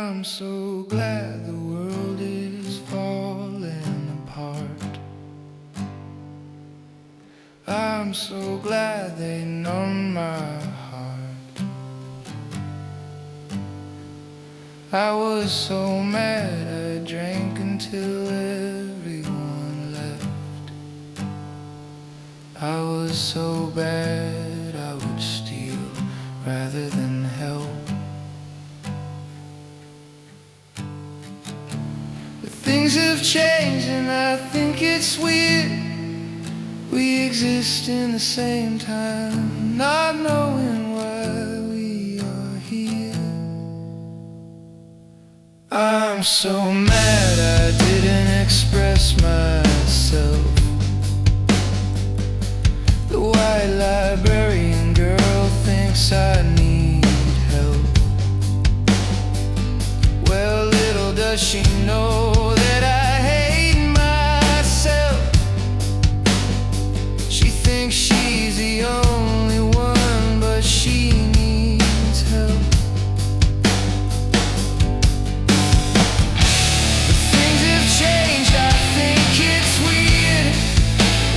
I'm so glad the world is falling apart. I'm so glad they numb my heart. I was so mad I drank until everyone left. I was so bad I would steal rather than help. But things have changed and I think it's weird. We exist in the same time, not knowing why we are here. I'm so mad I didn't express myself. The white librarian girl thinks I need help. Well, little does she know that I hate myself. She thinks she's the only one, but she needs help. But things have changed, I think it's weird.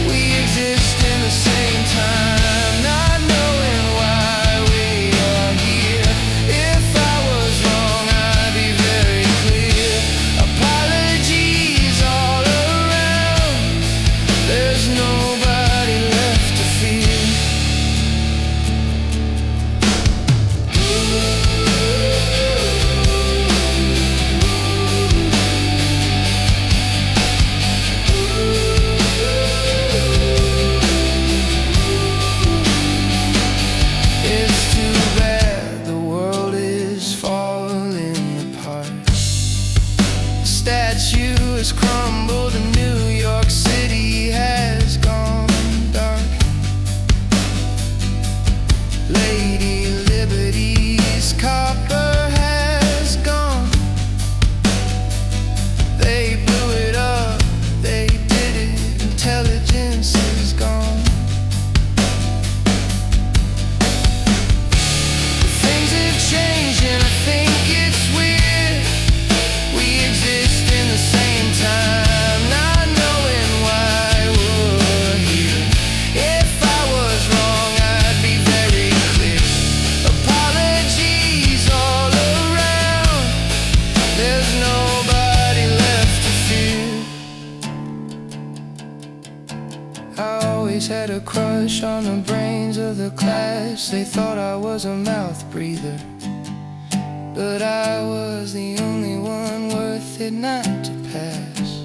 We exist in the same time, not knowing why we are here. If I was wrong, I'd be very clear. Apologies all around. There's nobody left to fear. It's too bad the world is falling apart. The statue has crumbled and New York City has gone dark. Lady Liberty's copper has gone. They blew it up, they did it, intelligence is gone. Things have changed and I think it's weird. We exist in the same time, not knowing why we're here. If I was wrong, I'd be very clear. Apologies all around. There's nobody left to fear. I always had a crush on the brains of the class. They thought I was a mouth breather, but I was the only one worth it not to pass.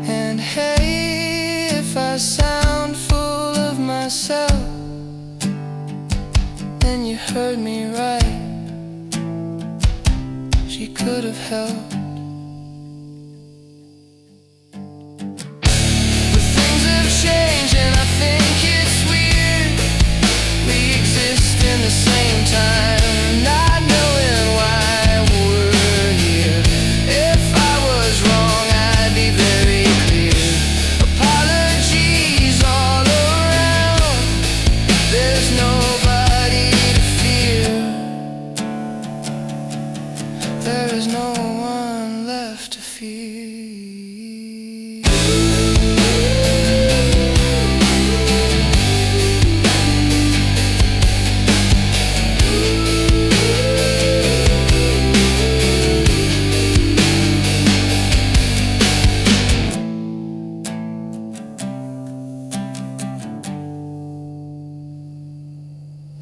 And hey, if I sound full of myself, then you heard me right. She could have helped. But things have changed and I think it's weird. We exist in the same time, not knowing why we're here. If I was wrong, I'd be very clear. Apologies all around. There's nobody to fear. There is no one left to fear.